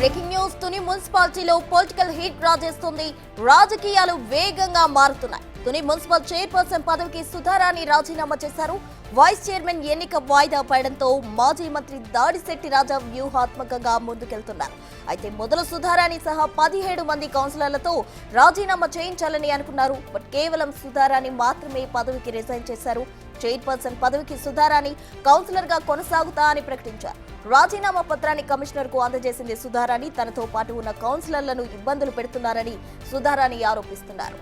Breaking news. Tuni మున్సిపాలిటీలో political heat రాజేస్తుంది. రాజకీయాలు వేగంగా మారుతున్నాయి. తుని మున్సిపల్ చైర్పర్సన్ పదవికి సుధారాణి రాజీనామా చేశారు. వైస్ చైర్మన్ ఎన్నిక వాయిదా పడడంతో మాజీ మంత్రి దాడిశెట్టి రాజా వ్యూహాత్మకంగా ముందుకెళ్తున్నారు. అయితే మొదలు సుధారాణి సహా 17 మంది కౌన్సిలర్లతో రాజీనామా చేయించాలని అనుకున్నారు. బట్ కేవలం సుధారాణి మాత్రమే పదవికి రిజైన్ చేశారు. చైర్పర్సన్ పదవికి సుధారాణి కౌన్సిలర్ గా కొనసాగుతా అని ప్రకటించారు. రాజీనామా పత్రాన్ని కమిషనర్ కు అందజేసింది సుధారాణి. తనతో పాటు ఉన్న కౌన్సిలర్లను ఇబ్బందులు పెడుతున్నారని సుధారాణి ఆరోపిస్తున్నారు.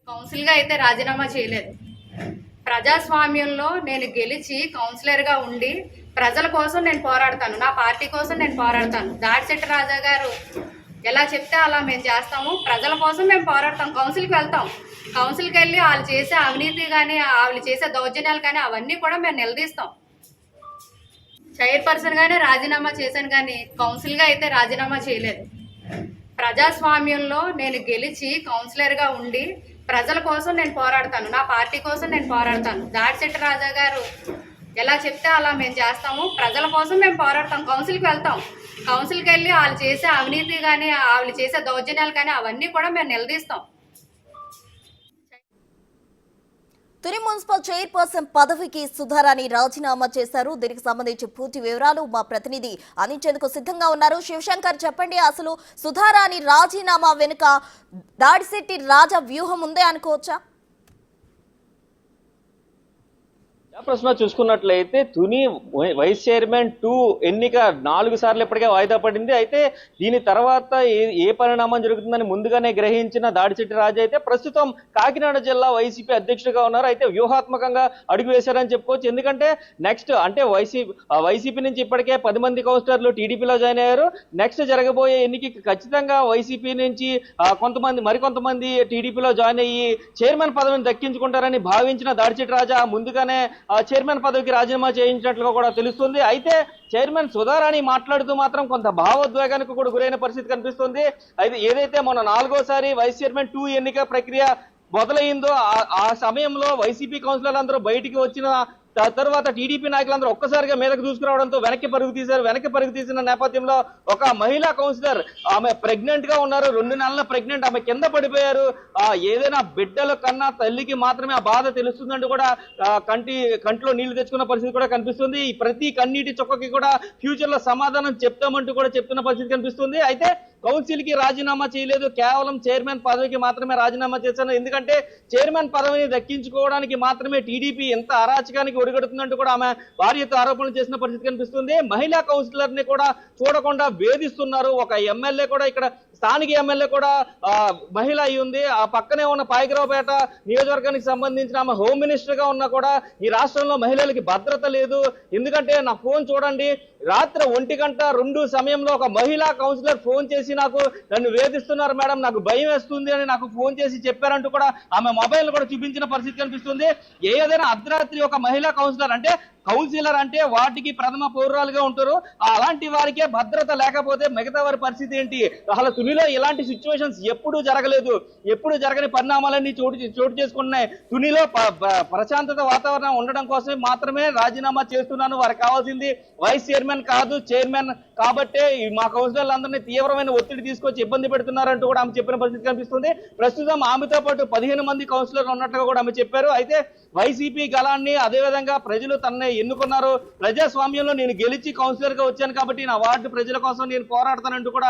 కౌన్సిల్ గా అయితే రాజీనామా చేయలేదు. ప్రజాస్వామ్యంలో నేను గెలిచి కౌన్సిలర్ గా ఉండి ప్రజల కోసం నేను పోరాడతాను, నా పార్టీ కోసం నేను పోరాడతాను. దాడిశెట్టి రాజా గారు ఎలా చెప్తే అలా మేము చేస్తాము. ప్రజల కోసం మేము పోరాడతాం. కౌన్సిల్కి వెళ్తాం. కౌన్సిల్కి వెళ్ళి వాళ్ళు చేసే అవినీతి కానీ వాళ్ళు చేసే దౌర్జన్యాలు కానీ అవన్నీ కూడా మేము నిలదీస్తాం. చైర్పర్సన్ గానే రాజీనామా చేశాను కానీ కౌన్సిల్గా అయితే రాజీనామా చేయలేదు. ప్రజాస్వామ్యంలో నేను గెలిచి కౌన్సిలర్ గా ఉండి ప్రజల కోసం నేను పోరాడతాను, నా పార్టీ కోసం నేను పోరాడతాను. దాడిశెట్టి రాజా గారు ఎలా చెప్తే అలా మేము చేస్తాము. ప్రజల కోసం మేము పోరాడతాం. కౌన్సిల్కి వెళ్తాం. కౌన్సిల్కి వెళ్ళి వాళ్ళు చేసే అవినీతి కానీ వాళ్ళు చేసే దౌర్జన్యాలు కానీ అవన్నీ కూడా మేము నిలదీస్తాం. తుని మున్సిపల్ చైర్పర్సన్ పదవికి సుధారాణి రాజీనామా చేశారు. దీనికి సంబంధించి పూర్తి వివరాలు మా ప్రతినిధి అందించేందుకు సిద్ధంగా ఉన్నారు. శివశంకర్, చెప్పండి, అసలు సుధారాణి రాజీనామా వెనుక దాడిశెట్టి రాజా వ్యూహం ఉందే అనుకోవచ్చా? ప్రశ్న చూసుకున్నట్లయితే తుని వైస్ చైర్మన్ 2 ఎన్నిక 4 సార్లు ఇప్పటికే వాయిదా పడింది. అయితే దీని తర్వాత ఏ పరిణామం జరుగుతుందని ముందుగానే గ్రహించిన దాడిశెట్టి రాజా అయితే ప్రస్తుతం కాకినాడ జిల్లా వైసీపీ అధ్యక్షుడిగా ఉన్నారు. అయితే వ్యూహాత్మకంగా అడుగు వేశారని చెప్పుకోవచ్చు. ఎందుకంటే నెక్స్ట్ అంటే వైసీపీ నుంచి ఇప్పటికే 10 మంది కౌన్సిలర్లు టీడీపీలో జాయిన్ అయ్యారు. నెక్స్ట్ జరగబోయే ఎన్నికకి ఖచ్చితంగా వైసీపీ నుంచి మరికొంతమంది టీడీపీలో జాయిన్ అయ్యి చైర్మన్ పదవిని దక్కించుకుంటారని భావించిన దాడిశెట్టి రాజా ముందుగానే చైర్మన్ పదవికి రాజీనామా చేయించినట్లుగా కూడా తెలుస్తుంది. అయితే చైర్మన్ సుధారాణి మాట్లాడుతూ మాత్రం కొంత భావోద్వేగానికి కూడా గురైన పరిస్థితి కనిపిస్తుంది. అయితే ఏదైతే మొన్న 4వ వైస్ చైర్మన్ 2 ఎన్నిక ప్రక్రియ మొదలైందో ఆ సమయంలో వైసీపీ కౌన్సిలర్లు అందరూ బయటికి వచ్చిన తర్వాత టీడీపీ నాయకులందరూ ఒక్కసారిగా మీదకు దూసుకురావడంతో వెనక్కి పరుగు తీసిన నేపథ్యంలో ఒక మహిళా కౌన్సిలర్, ఆమె ప్రెగ్నెంట్ గా ఉన్నారు, 2 నెలల ప్రెగ్నెంట్, ఆమె కింద పడిపోయారు. ఏదైనా బిడ్డల కన్నా తల్లికి మాత్రమే ఆ బాధ తెలుస్తుందంటూ కూడా కంటిలో నీళ్లు తెచ్చుకున్న పరిస్థితి కూడా కనిపిస్తుంది. ఈ ప్రతి కన్నీటి చొక్కకి కూడా ఫ్యూచర్ లో సమాధానం చెప్తామంటూ కూడా చెప్తున్న పరిస్థితి కనిపిస్తుంది. అయితే కౌన్సిల్ కి రాజీనామా చేయలేదు, కేవలం చైర్మన్ పదవికి మాత్రమే రాజీనామా చేశాను. ఎందుకంటే చైర్మన్ పదవిని దక్కించుకోవడానికి మాత్రమే టీడీపీ ఎంత అరాచకానికి ఒడిగడుతుందంటూ కూడా ఆమె భార్యతో ఆరోపణలు చేసిన పరిస్థితి కనిపిస్తుంది. మహిళా కౌన్సిలర్ ని కూడా చూడకుండా వేధిస్తున్నారు. ఒక ఎమ్మెల్యే కూడా, ఇక్కడ స్థానిక ఎమ్మెల్యే కూడా మహిళ అయి ఉంది. ఆ పక్కనే ఉన్న పాయకరావుపేట నియోజకవర్గానికి సంబంధించిన ఆమె హోమ్ మినిస్టర్ గా ఉన్నా కూడా ఈ రాష్ట్రంలో మహిళలకి భద్రత లేదు. ఎందుకంటే నా ఫోన్ చూడండి, రాత్రి 1:02 సమయంలో ఒక మహిళా కౌన్సిలర్ ఫోన్ చేసి నన్ను వేధిస్తున్నారు మేడం, నాకు భయం వేస్తుంది అని నాకు ఫోన్ చేసి చెప్పారంటూ కూడా ఆమె మొబైల్ కూడా చూపించిన పరిస్థితి కనిపిస్తుంది. ఏదైనా అర్ధరాత్రి ఒక మహిళా కౌన్సిలర్ అంటే వాటికి ప్రథమ పౌరురాలుగా ఉంటారు. అలాంటి వారికే భద్రత లేకపోతే మిగతా వారి పరిస్థితి ఏంటి? అసలు తునిలో ఇలాంటి సిచ్యువేషన్స్ ఎప్పుడూ జరగలేదు. ఎప్పుడు జరగని పరిణామాలన్నీ చోటు చేసుకుంటున్నాయి. తునిలో ప్రశాంతత వాతావరణం ఉండడం కోసమే మాత్రమే రాజీనామా చేస్తున్నాను. వారికి కావాల్సింది వైస్ చైర్మన్ కాదు, చైర్మన్. కాబట్టే మా కౌన్సిలర్లందరినీ తీవ్రమైన ఒత్తిడి తీసుకొచ్చి ఇబ్బంది పెడుతున్నారంటూ కూడా ఆమె చెప్పిన పరిస్థితి కనిపిస్తుంది. ప్రస్తుతం ఆమెతో పాటు 15 మంది కౌన్సిలర్లు ఉన్నట్టుగా కూడా ఆమె చెప్పారు. అయితే వైసీపీ గలాన్ని, అదేవిధంగా ప్రజలు తనని ఎన్నుకున్నారు, ప్రజాస్వామ్యంలో నేను గెలిచి కౌన్సిలర్ గా వచ్చాను కాబట్టి నా వార్డు ప్రజల కోసం నేను పోరాడతానంటూ కూడా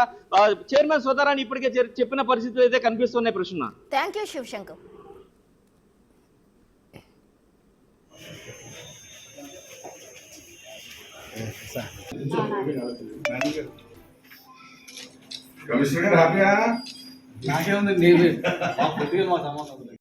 చైర్మన్ సుధారాణి ఇప్పటికే చెప్పిన పరిస్థితులు అయితే కనిపిస్తున్నాయి. ప్రశ్న. Thank you Shivshankar. కమిషనర్ గారు హ్యాపీయా? నాకేముంది, మా సంబంధం